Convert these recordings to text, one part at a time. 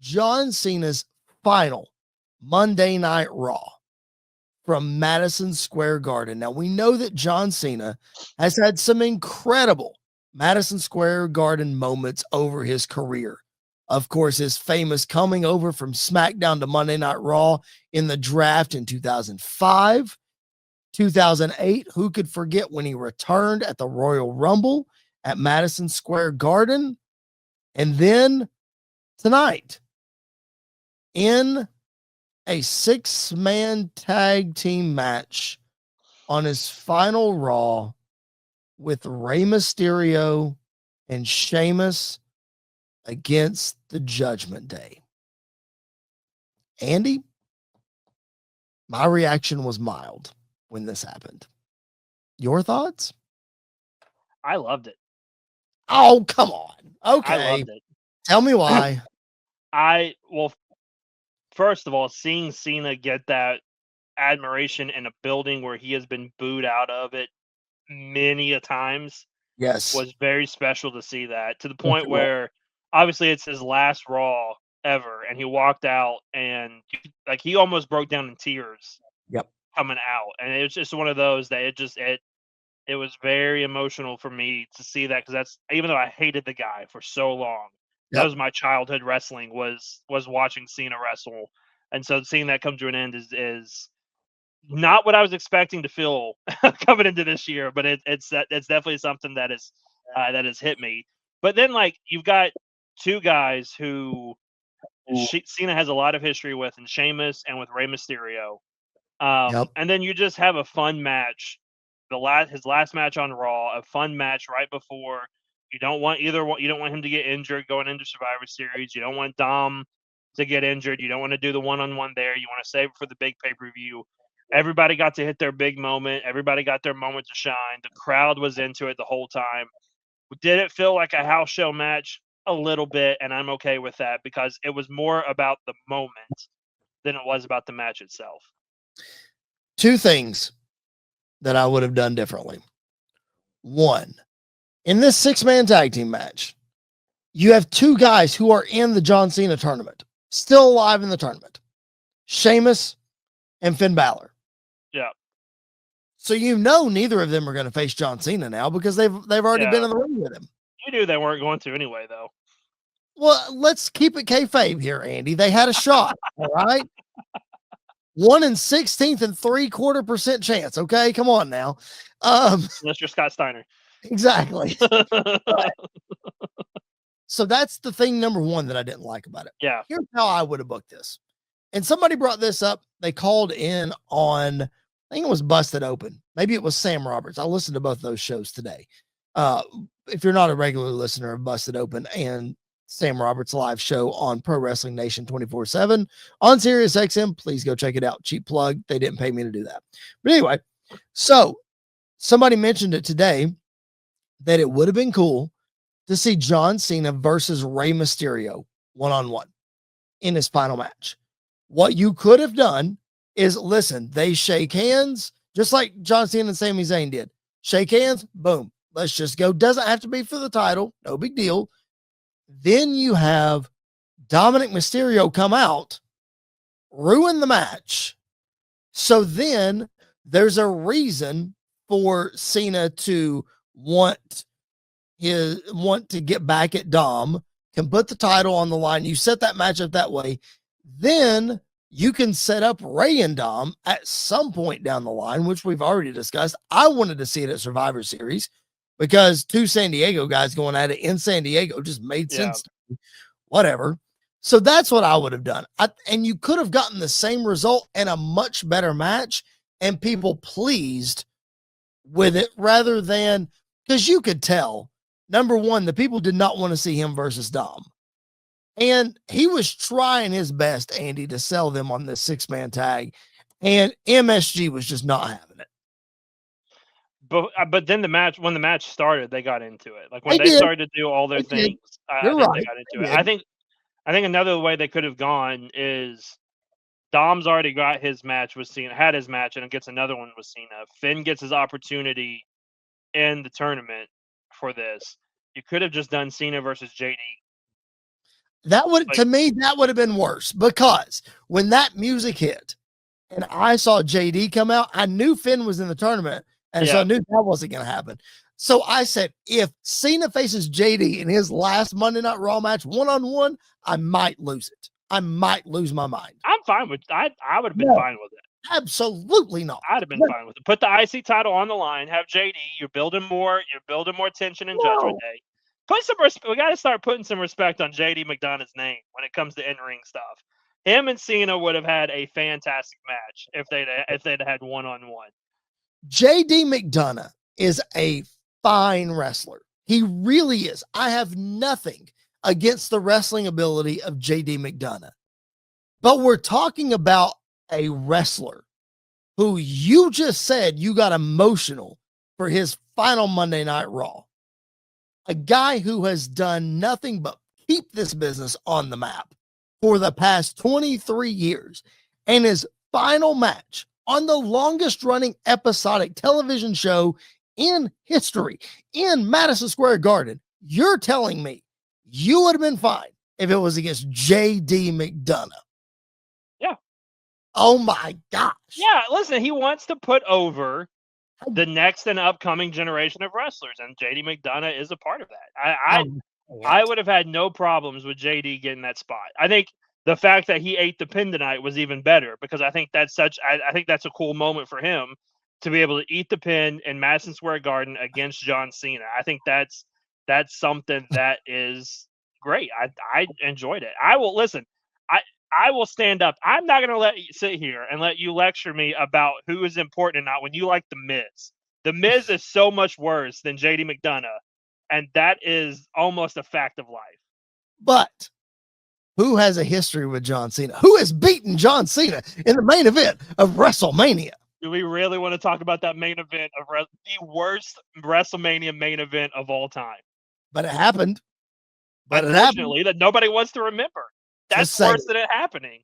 John Cena's final Monday Night Raw from Madison Square Garden. Now, we know that John Cena has had some incredible Madison Square Garden moments over his career. Of course, his famous coming over from SmackDown to Monday Night Raw in the draft in 2005, 2008. Who could forget when he returned at the Royal Rumble at Madison Square Garden? And then tonight, in a 6-man tag team match on his final Raw with Rey Mysterio and Sheamus against the Judgment Day. Andy, my reaction was mild when this happened. Your thoughts? I loved it. Oh, come on. Okay. I loved it. Tell me why. Well, first of all, seeing Cena get that admiration in a building where he has been booed out of it many a times Yes. was very special to see that, to the point where obviously it's his last Raw ever, and he walked out and like he almost broke down in tears. Yep. Coming out, and it's just one of those that it was very emotional for me to see that, because that's, even though I hated the guy for so long, that was my childhood wrestling, was watching Cena wrestle, and so seeing that come to an end is not what I was expecting to feel coming into this year, but it's definitely something that has hit me. But then, like, you've got two guys who Cena has a lot of history with, in Sheamus and with Rey Mysterio. And then you just have a fun match. His last match on Raw, a fun match right before. You don't want you don't want him to get injured going into Survivor Series. You don't want Dom to get injured. You don't want to do the one-on-one there. You want to save it for the big pay-per-view. Everybody got to hit their big moment. Everybody got their moment to shine. The crowd was into it the whole time. Did it feel like a house show match? A little bit, and I'm okay with that, because it was more about the moment than it was about the match itself. Two things that I would have done differently. One, in this 6-man tag team match, you have two guys who are in the John Cena tournament, still alive in the tournament, Sheamus and Finn Balor. Yeah. So neither of them are going to face John Cena now, because they've already been in the ring with him. You knew they weren't going to anyway, though. Well, let's keep it kayfabe here, Andy. They had a shot, all right? 1 in 16th and 3/4% chance. Okay, come on now. Unless you're Scott Steiner. Exactly. So that's the thing, number one, that I didn't like about it. Yeah. Here's how I would have booked this. And somebody brought this up. They called in on, I think it was Busted Open. Maybe it was Sam Roberts. I listened to both those shows today. If you're not a regular listener of Busted Open and Sam Roberts' live show on Pro Wrestling Nation 24/7 on Sirius XM, please go check it out. Cheap plug. They didn't pay me to do that. But anyway, so somebody mentioned it today that it would have been cool to see John Cena versus Rey Mysterio one-on-one in his final match. What you could have done is, listen, they shake hands, just like John Cena and Sami Zayn did. Shake hands, boom. Let's just go. Doesn't have to be for the title. No big deal. Then you have Dominic Mysterio come out, ruin the match. So then there's a reason for Cena to want to get back at Dom, can put the title on the line. You set that match up that way. Then you can set up Rey and Dom at some point down the line, which we've already discussed. I wanted to see it at Survivor Series, because two San Diego guys going at it in San Diego just made sense to me. Whatever. So that's what I would have done. And you could have gotten the same result and a much better match, and people pleased with it, rather than, because you could tell, number one, the people did not want to see him versus Dom. And he was trying his best, Andy, to sell them on this 6-man tag, and MSG was just not having it. But then when the match started, they got into it. Like when they started to do all their things, I think they got into it. I think another way they could have gone is Dom's already got his match with Cena, had his match, and it gets another one with Cena. Finn gets his opportunity in the tournament for this. You could have just done Cena versus JD. To me, that would have been worse, because when that music hit and I saw JD come out, I knew Finn was in the tournament, and so I knew that wasn't going to happen. So I said, if Cena faces JD in his last Monday Night Raw match one-on-one, I might lose it. I might lose my mind. I'm fine with I would have been fine with it. Absolutely not. I'd have been fine with it. Put the IC title on the line. Have JD. You're building more tension in Judgment Day. Put some respect. We got to start putting some respect on JD McDonough's name when it comes to in-ring stuff. Him and Cena would have had a fantastic match if they'd had one-on-one. JD McDonough is a fine wrestler. He really is. I have nothing against the wrestling ability of JD McDonough. But we're talking about a wrestler who you just said you got emotional for his final Monday Night Raw. A guy who has done nothing but keep this business on the map for the past 23 years. And his final match on the longest running episodic television show in history in Madison Square Garden. You're telling me you would have been fine if it was against JD McDonough. Yeah. Oh my gosh. Yeah, listen, he wants to put over the next and upcoming generation of wrestlers, and JD McDonough is a part of that. I would have had no problems with JD getting that spot. I think the fact that he ate the pin tonight was even better, because I think that's a cool moment for him to be able to eat the pin in Madison Square Garden against John Cena. I think that's something that is great. I enjoyed it. I will stand up. I'm not going to let you sit here and let you lecture me about who is important and not when you like The Miz. The Miz is so much worse than JD McDonough, and that is almost a fact of life. But who has a history with John Cena? Who has beaten John Cena in the main event of WrestleMania? Do we really want to talk about that main event of the worst WrestleMania main event of all time? But it happened. Unfortunately, that nobody wants to remember. That's worse than it happening.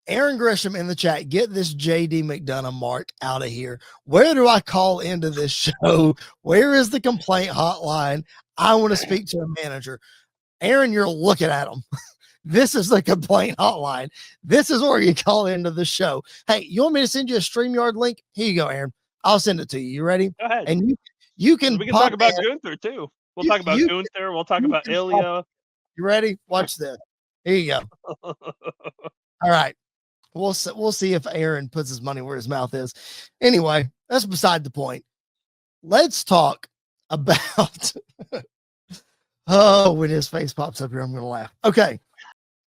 Aaron Grisham in the chat, get this JD McDonough mark out of here. Where do I call into this show? Where is the complaint hotline? I want to speak to a manager. Aaron, you're looking at him. This is the complaint hotline. This is where you call into the show. Hey, you want me to send you a StreamYard link? Here you go, Aaron. I'll send it to you. You ready? Go ahead. And you can talk about Gunther too. We'll talk about Gunther. We'll talk about Ilya. You ready? Watch this. Here you go. All right. We'll see if Aaron puts his money where his mouth is. Anyway, that's beside the point. Let's talk about when his face pops up here, I'm gonna laugh. Okay.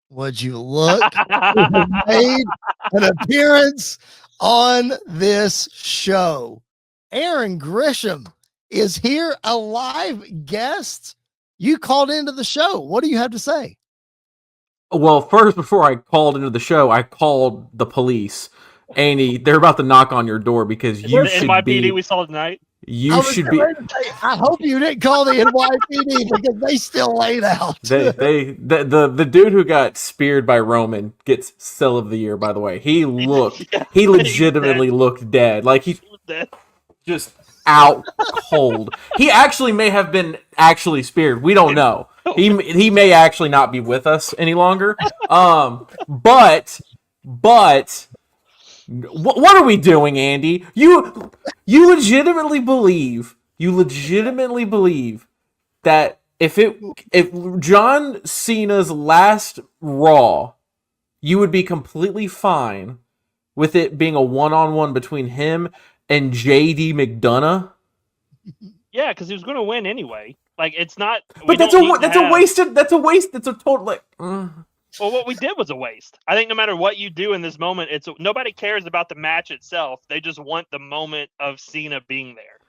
Would you look who made an appearance on this show? Aaron Grisham is here, a live guest. You called into the show. What do you have to say? Well, first, before I called into the show, I called the police. Andy, they're about to knock on your door because you should be. NYPD we saw tonight. You should be. I hope you didn't call the NYPD because they still laid out. The dude who got speared by Roman gets Cell of the Year. By the way, he legitimately looked dead. Like he was dead. Just out cold. He actually may have been actually speared. We don't know. He may actually not be with us any longer. But what are we doing, Andy? You legitimately believe that if John Cena's last Raw, you would be completely fine with it being a one-on-one between him and JD McDonough? Yeah, because he was going to win anyway. Like, it's not. But that's a waste. That's a total like. Well, what we did was a waste. I think no matter what you do in this moment, nobody cares about the match itself. They just want the moment of Cena being there.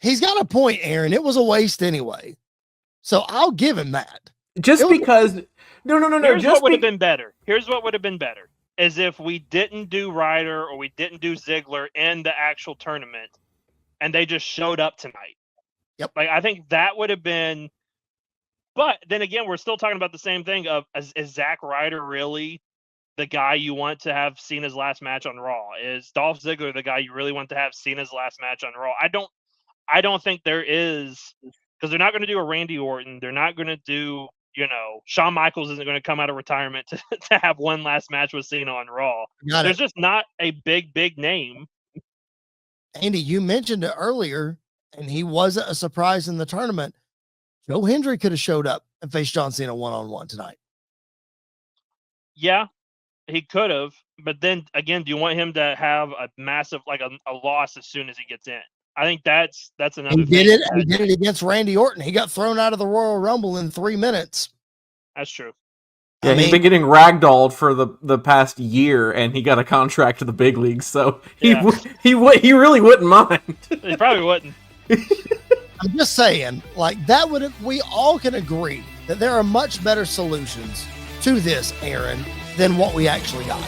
He's got a point, Aaron. It was a waste anyway. So I'll give him that. Just because. No. Here's what would have been better. Here's what would have been better. Is if we didn't do Ryder or we didn't do Ziggler in the actual tournament and they just showed up tonight. Yep. Like, I think that would have been. But then again, we're still talking about the same thing of is Zack Ryder really the guy you want to have Cena's last match on Raw? Is Dolph Ziggler the guy you really want to have Cena's last match on Raw? I don't think there is, because they're not going to do a Randy Orton. They're not going to do Shawn Michaels isn't going to come out of retirement to have one last match with Cena on Raw. There's just not a big name. Andy, you mentioned it earlier, and he wasn't a surprise in the tournament. Joe Hendry could have showed up and faced John Cena one-on-one tonight. Yeah, he could have. But then again, do you want him to have a massive, like a loss as soon as he gets in? I think that's another He thing. He did it against Randy Orton. He got thrown out of the Royal Rumble in 3 minutes. That's true. Yeah, he's been getting ragdolled for the past year, and he got a contract to the big leagues, so he really wouldn't mind. He probably wouldn't. I'm just saying, like, that would we all can agree that there are much better solutions to this, Aaron, than what we actually got.